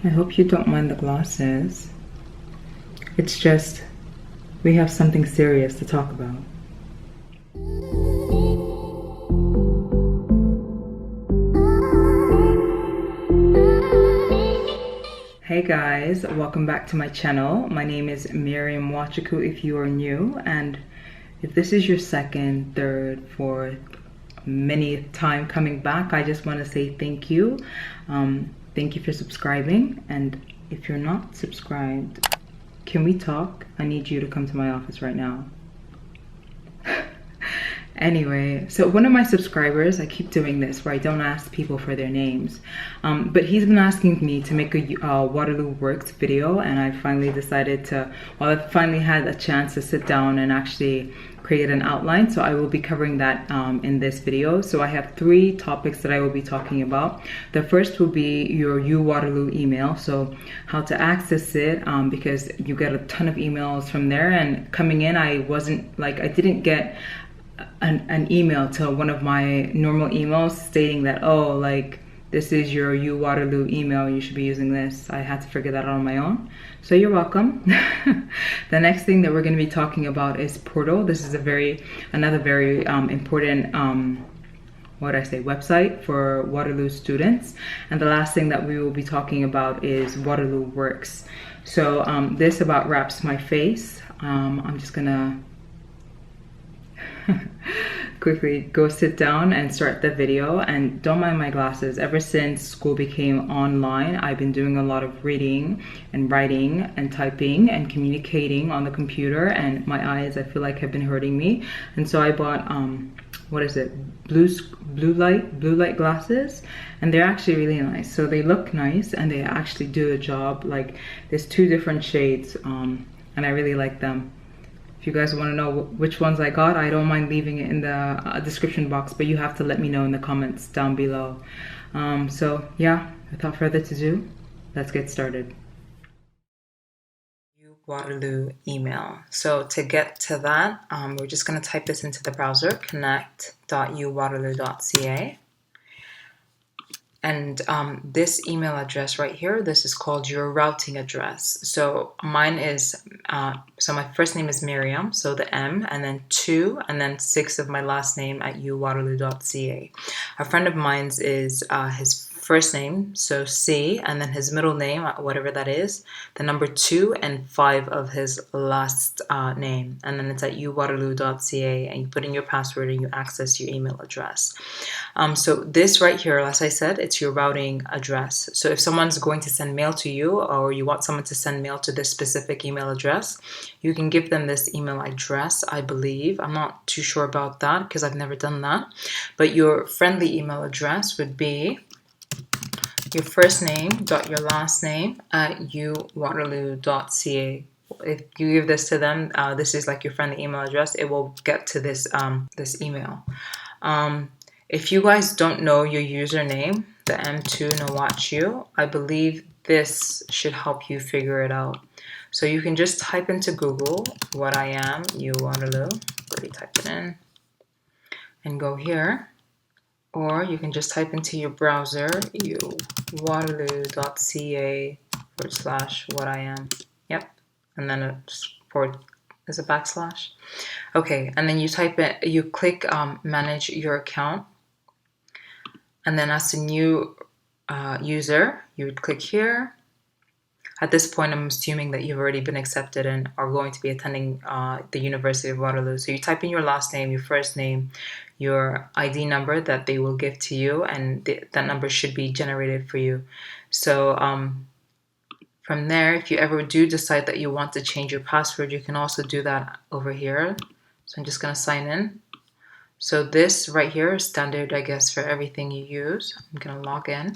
I hope you don't mind the glasses. It's just, we have something serious to talk about. Hey guys, welcome back to my channel. My name is Miriam Waterloo if you are new, and if this is your second, third, fourth, many time coming back, I just want to say thank you. Thank you for subscribing, and if you're not subscribed, can we talk? I need you to come to my office right now. Anyway, so one of my subscribers, I keep doing this where I don't ask people for their names, but he's been asking me to make a WaterlooWorks video, and I finally decided to, well, I finally had a chance to sit down and actually create an outline, so I will be covering that in this video. So I have 3 topics that I will be talking about. The first will be your Waterloo email, so how to access it, because you get a ton of emails from there, and coming in, I didn't get an email to one of my normal emails stating that, oh, like, this is your Waterloo email, you should be using this. I had to figure that out on my own, so you're welcome. The next thing that we're going to be talking about is Portal. This is another very important website for Waterloo students. And the last thing that we will be talking about is WaterlooWorks. So this about wraps my face. I'm just gonna quickly go sit down and start the video, and don't mind my glasses. Ever since school became online, I've been doing a lot of reading and writing and typing and communicating on the computer, and my eyes, I feel like, have been hurting me, and so I bought blue light glasses, and they're actually really nice. So they look nice and they actually do the job. Like, there's 2 different shades, and I really like them. If you guys want to know which ones I got, I don't mind leaving it in the description box, but you have to let me know in the comments down below. So yeah, without further ado, let's get started. Waterloo email. So to get to that, we're just going to type this into the browser, connect.uwaterloo.ca. And this email address right here, this is called your routing address. So mine is, so my first name is Miriam, so the M, and then 2, and then 6 of my last name at uwaterloo.ca. A friend of mine's is his first name, so C, and then his middle name, whatever that is, the number 2 and 5 of his last name, and then it's at uwaterloo.ca, and you put in your password and you access your email address. So this right here, as I said, it's your routing address. So if someone's going to send mail to you, or you want someone to send mail to this specific email address, you can give them this email address, I believe. I'm not too sure about that because I've never done that. But your friendly email address would be your first name dot your last name at uwaterloo.ca. If you give this to them, this is like your friendly email address, it will get to this this email. If you guys don't know your username, the M2 Nawachu, I believe this should help you figure it out. So you can just type into Google what I am, uwaterloo, already type it in, and go here. Or you can just type into your browser, uwaterloo.ca/what I am. Yep. And then is a backslash. Okay. And then you type it, you click manage your account. And then as a new user, you would click here. At this point, I'm assuming that you've already been accepted and are going to be attending the University of Waterloo. So you type in your last name, your first name, your ID number that they will give to you, and that number should be generated for you. So from there, if you ever do decide that you want to change your password, you can also do that over here. So I'm just going to sign in. So this right here is standard, I guess, for everything you use. I'm going to log in.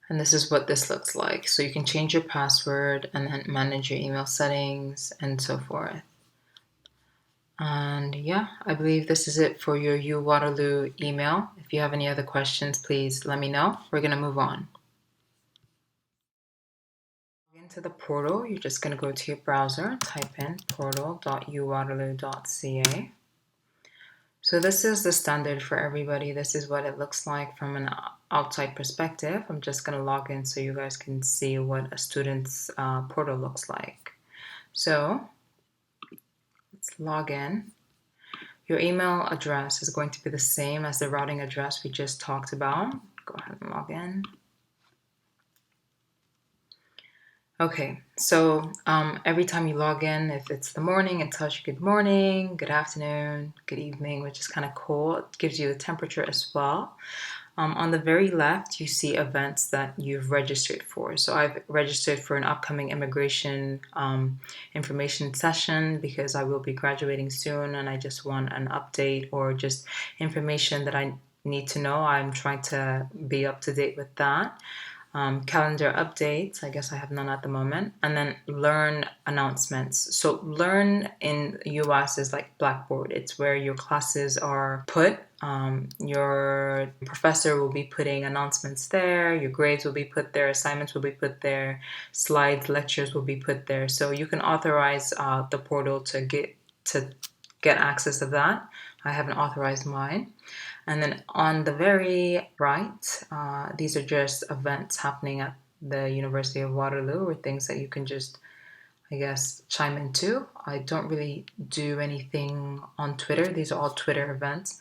And this is what this looks like. So you can change your password and then manage your email settings and so forth. And yeah, I believe this is it for your uWaterloo email. If you have any other questions, please let me know. We're going to move on. Into the portal, you're just going to go to your browser, type in portal.uwaterloo.ca. So this is the standard for everybody. This is what it looks like from an outside perspective. I'm just going to log in so you guys can see what a student's portal looks like. So let's log in. Your email address is going to be the same as the routing address we just talked about. Go ahead and log in. Okay, so every time you log in, if it's the morning, it tells you good morning, good afternoon, good evening, which is kind of cool. It gives you the temperature as well. On the very left, you see events that you've registered for. So I've registered for an upcoming immigration information session because I will be graduating soon and I just want an update or just information that I need to know. I'm trying to be up to date with that. Calendar updates, I guess I have none at the moment, and then learn announcements. So learn in US is like Blackboard. It's where your classes are put. Your professor will be putting announcements there, your grades will be put there, assignments will be put there, slides, lectures will be put there. So you can authorize the portal to get access to that. I haven't authorized mine. And then on the very right, these are just events happening at the University of Waterloo or things that you can just, I guess, chime into. I don't really do anything on Twitter. These are all Twitter events.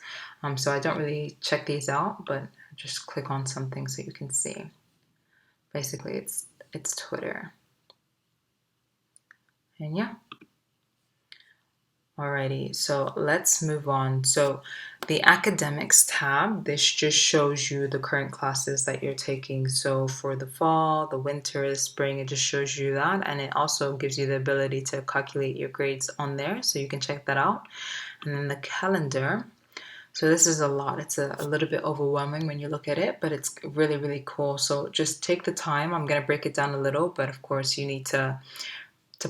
So I don't really check these out, but just click on something so you can see. Basically, it's Twitter. And yeah. Alrighty, so let's move on. So the academics tab, this just shows you the current classes that you're taking. So for the fall, the winter, spring, it just shows you that. And it also gives you the ability to calculate your grades on there. So you can check that out. And then the calendar. So this is a lot. It's a little bit overwhelming when you look at it, but it's really, really cool. So just take the time. I'm going to break it down a little, but of course you need to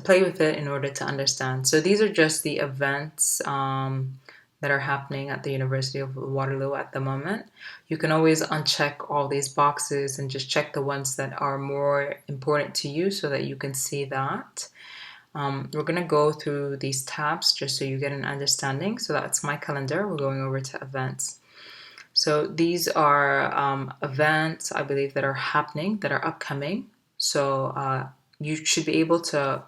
play with it in order to understand. So these are just the events that are happening at the University of Waterloo at the moment. You can always uncheck all these boxes and just check the ones that are more important to you so that you can see that. We're going to go through these tabs just so you get an understanding. So that's my calendar. We're going over to events. So these are events, I believe, that are happening, that are upcoming. So you should be able to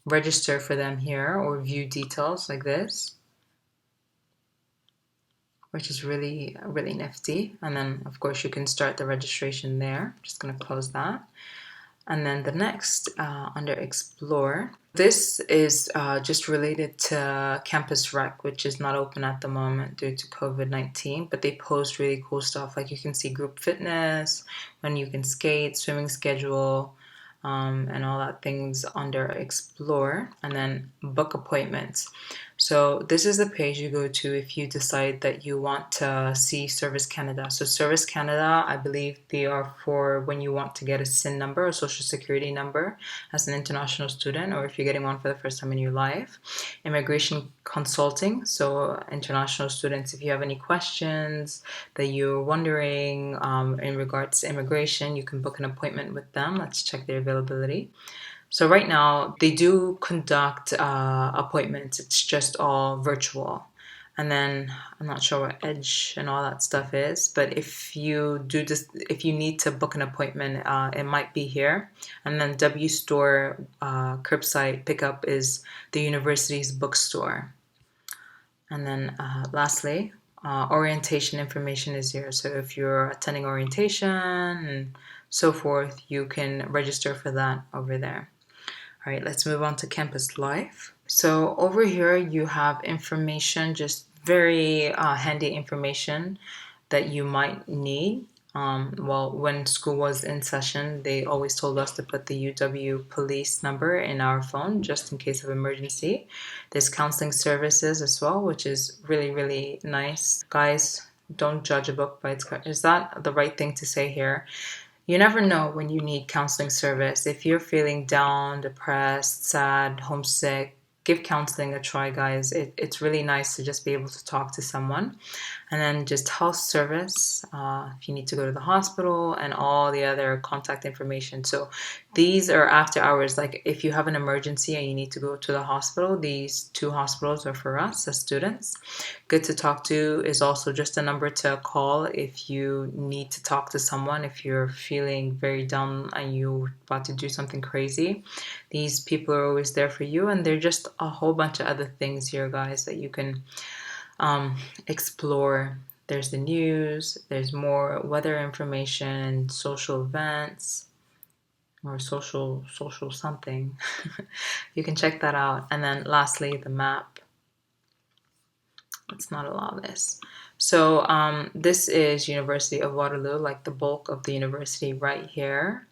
register for them here or view details like this, which is really, really nifty. And then, of course, you can start the registration there. I'm just going to close that. And then the next, under Explore, this is just related to Campus Rec, which is not open at the moment due to COVID-19, but they post really cool stuff. Like you can see group fitness, when you can skate, swimming schedule, and all that things under Explore, and then book appointments. So this is the page you go to if you decide that you want to see Service Canada. So Service Canada, I believe they are for when you want to get a SIN number, a social security number as an international student, or if you're getting one for the first time in your life. Immigration consulting, so international students, if you have any questions that you're wondering in regards to immigration, you can book an appointment with them. Let's check their availability. So right now they do conduct appointments. It's just all virtual. And then I'm not sure what Edge and all that stuff is, but if you do just if you need to book an appointment, it might be here. And then W Store curbside pickup is the university's bookstore. And then lastly, orientation information is here. So if you're attending orientation and so forth, you can register for that over there. All right, let's move on to campus life. So over here you have information, just very handy information that you might need. Well, when school was in session, they always told us to put the UW police number in our phone just in case of emergency. There's counseling services as well, which is really, really nice. Guys, don't judge a book by its cover. Is that the right thing to say here? You never know when you need counseling service. If you're feeling down, depressed, sad, homesick, give counseling a try, guys. It's really nice to just be able to talk to someone. And then just health service, if you need to go to the hospital, and all the other contact information. So these are after hours. Like if you have an emergency and you need to go to the hospital, these two hospitals are for us as students. Good to talk to is also just a number to call if you need to talk to someone, if you're feeling very down and you're about to do something crazy. These people are always there for you, and they're just a whole bunch of other things here, guys, that you can explore. There's the news, there's more weather information, social events, or social something. You can check that out. And then lastly, the map. Let's not allow this. So this is University of Waterloo, like the bulk of the university right here.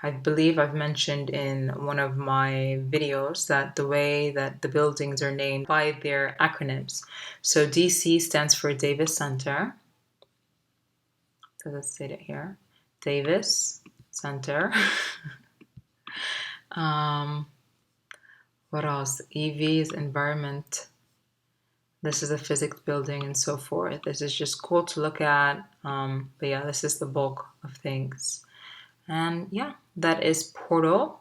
I believe I've mentioned in one of my videos that the way that the buildings are named by their acronyms. So DC stands for Davis Center. So let's state it here. Davis Center. What else? EV is environment. This is a physics building and so forth. This is just cool to look at. But yeah, this is the bulk of things. And yeah, that is Portal.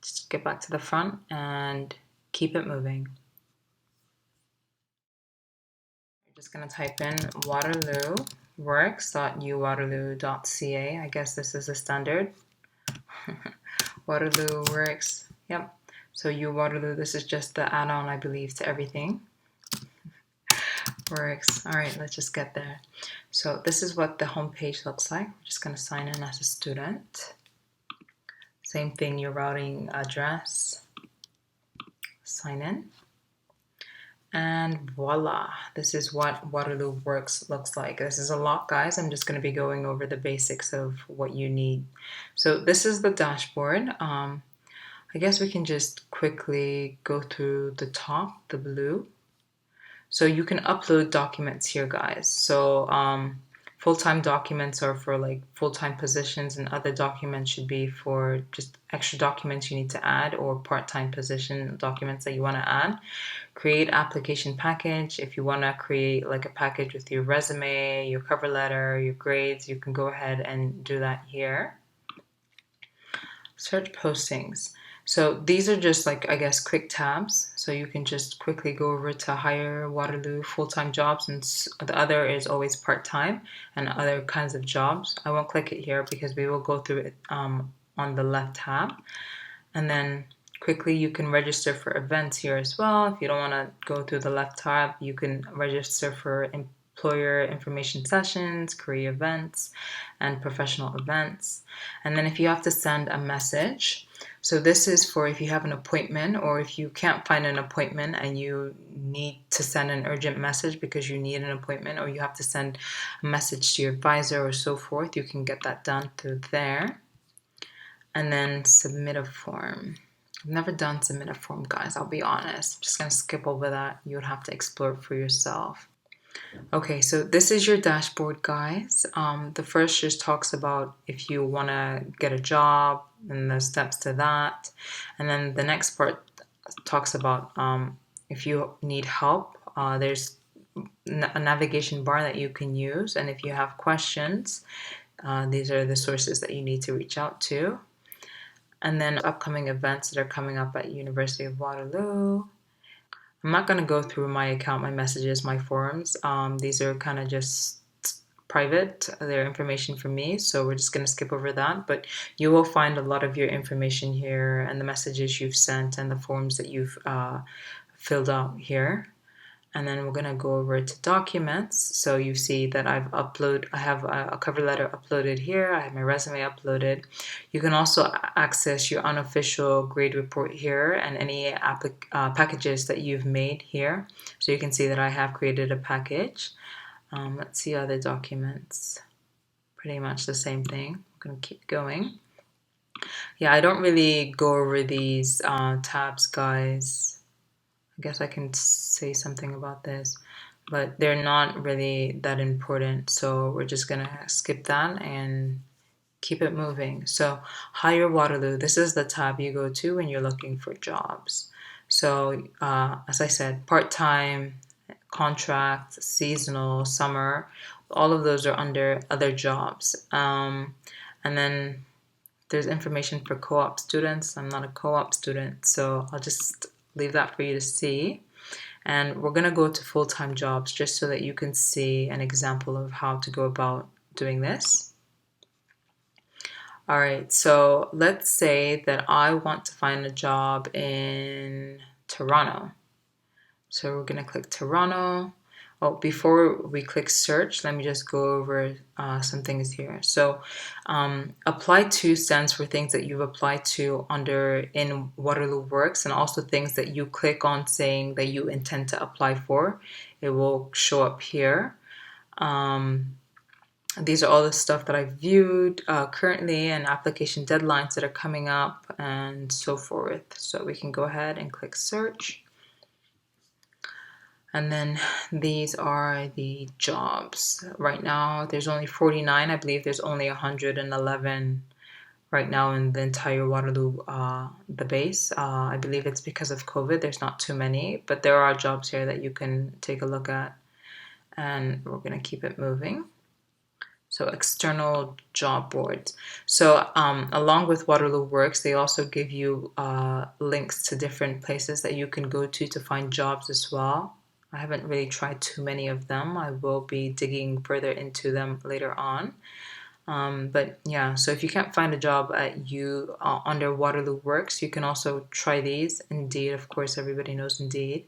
Just get back to the front and keep it moving. We're just going to type in WaterlooWorks.uwaterloo.ca. I guess this is a standard. WaterlooWorks. Yep. So UWaterloo, this is just the add-on, I believe, to everything. Works. All right, let's just get there. So this is what the homepage looks like. We're just going to sign in as a student. Same thing, your routing address. Sign in. And voila, this is what WaterlooWorks looks like. This is a lot, guys. I'm just going to be going over the basics of what you need. So this is the dashboard. I guess we can just quickly go through the top, the blue. So you can upload documents here, guys. So full-time documents are for like full-time positions, and other documents should be for just extra documents you need to add, or part-time position documents that you want to add. Create application package. If you want to create like a package with your resume, your cover letter, your grades, you can go ahead and do that here. Search postings. So these are just like, I guess, quick tabs. So you can just quickly go over to hire Waterloo full-time jobs, and the other is always part-time and other kinds of jobs. I won't click it here because we will go through it on the left tab. And then quickly you can register for events here as well. If you don't want to go through the left tab, you can register for employer information sessions, career events, and professional events. And then if you have to send a message, so this is for if you have an appointment, or if you can't find an appointment and you need to send an urgent message because you need an appointment, or you have to send a message to your advisor or so forth, you can get that done through there. And then submit a form. I've never done submit a form, guys, I'll be honest. I'm just going to skip over that. You would have to explore it for yourself. Okay, so this is your dashboard, guys. The first just talks about if you want to get a job and the steps to that. And then the next part talks about if you need help, there's a navigation bar that you can use. And if you have questions, these are the sources that you need to reach out to. And then upcoming events that are coming up at University of Waterloo. I'm not going to go through my account, my messages, my forums. These are kind of just private. They're information for me, so we're just going to skip over that. But you will find a lot of your information here, and the messages you've sent and the forms that you've filled out here. And then we're going to go over to documents. So you see that I have a cover letter uploaded here. I have my resume uploaded. You can also access your unofficial grade report here and any packages that you've made here. So you can see that I have created a package. Let's see other documents. Pretty much the same thing. I'm going to keep going. Yeah, I don't really go over these tabs, guys. I guess I can say something about this, but they're not really that important. So we're just going to skip that and keep it moving. So Hire Waterloo, this is the tab you go to when you're looking for jobs. So as I said, part-time, contract, seasonal, summer. All of those are under other jobs. And then there's information for co-op students. I'm not a co-op student, so I'll just leave that for you to see. And we're going to go to full-time jobs just so that you can see an example of how to go about doing this. All right, so let's say that I want to find a job in Toronto. So we're going to click Toronto. Oh, before we click search, let me just go over some things here. So apply to stands for things that you've applied to in WaterlooWorks, and also things that you click on saying that you intend to apply for. It will show up here. These are all the stuff that I've viewed currently, and application deadlines that are coming up and so forth. So we can go ahead and click search. And then these are the jobs. Right now, there's only 49. I believe there's only 111 right now in the entire Waterloo, the base. I believe it's because of COVID. There's not too many, but there are jobs here that you can take a look at. And we're going to keep it moving. So external job boards. So along with WaterlooWorks, they also give you links to different places that you can go to find jobs as well. I haven't really tried too many of them. I will be digging further into them later on. But yeah, so if you can't find a job under WaterlooWorks, you can also try these. Indeed, of course, everybody knows Indeed.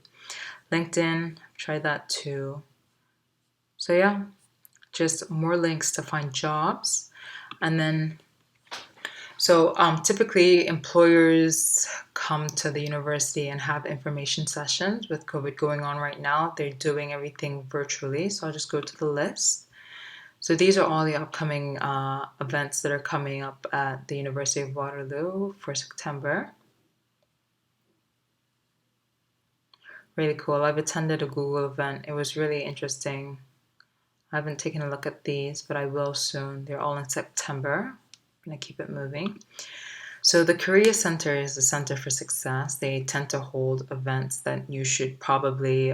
LinkedIn, try that too. So yeah, just more links to find jobs. And then so typically employers come to the university and have information sessions. With COVID going on right now, they're doing everything virtually. So I'll just go to the list. So these are all the upcoming events that are coming up at the University of Waterloo for September. Really cool. I've attended a Google event. It was really interesting. I haven't taken a look at these, but I will soon. They're all in September. I'm going to keep it moving. So the Career Center is the center for success. They tend to hold events that you should probably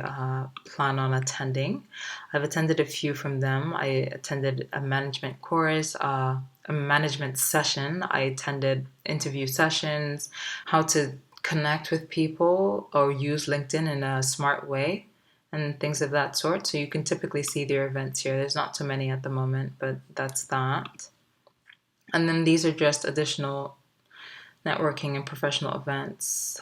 plan on attending. I've attended a few from them. I attended a management course, a management session. I attended interview sessions, how to connect with people or use LinkedIn in a smart way, and things of that sort. So you can typically see their events here. There's not too many at the moment, but that's that. And then these are just additional networking and professional events.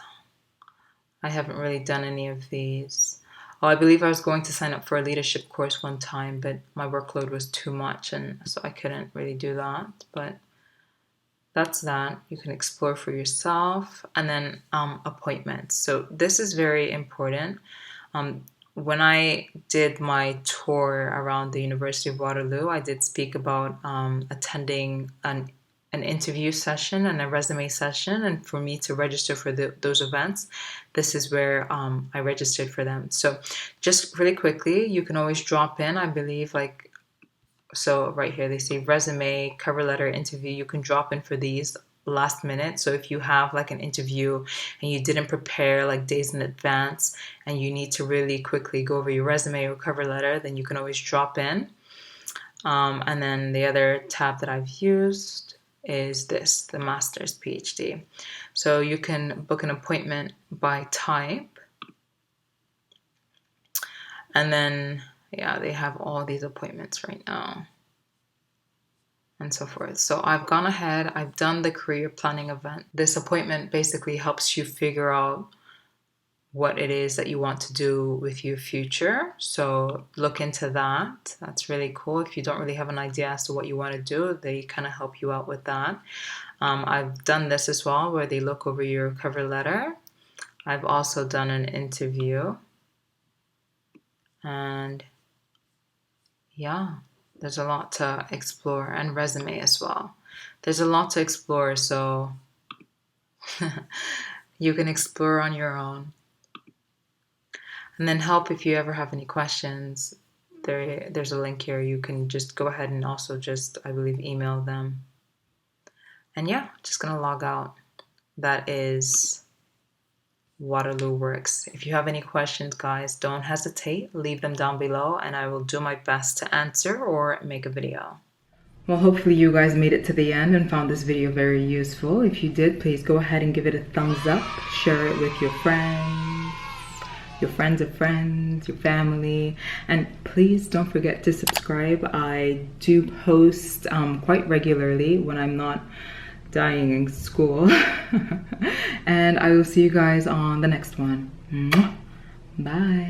I haven't really done any of these. Oh, I believe I was going to sign up for a leadership course one time, but my workload was too much, and so I couldn't really do that. But that's that. You can explore for yourself. And then appointments. So this is very important. When I did my tour around the University of Waterloo, I did speak about attending an interview session and a resume session, and for me to register for those events, this is where I registered for them. So just really quickly, you can always drop in, I believe, so right here they say resume, cover letter, interview. You can drop in for these last minute. So if you have like an interview and you didn't prepare like days in advance and you need to really quickly go over your resume or cover letter, then you can always drop in. And then the other tab that I've used is this, the master's PhD. So you can book an appointment by type. And then, yeah, they have all these appointments right now and so forth. So I've gone ahead, I've done the career planning event. This appointment basically helps you figure out what it is that you want to do with your future. So look into that. That's really cool. If you don't really have an idea as to what you want to do, they kind of help you out with that. I've done this as well, where they look over your cover letter. I've also done an interview. And yeah, there's a lot to explore, and resume as well. There's a lot to explore, so you can explore on your own. And then help if you ever have any questions. There's a link here. You can just go ahead and also just, I believe, email them. And yeah, just gonna log out. That is WaterlooWorks. If you have any questions, guys, don't hesitate. Leave them down below and I will do my best to answer or make a video. Well, hopefully you guys made it to the end and found this video very useful. If you did, please go ahead and give it a thumbs up. Share it with your friends of friends, your family, and please don't forget to subscribe. I do post quite regularly when I'm not dying in school. And I will see you guys on the next one. Bye.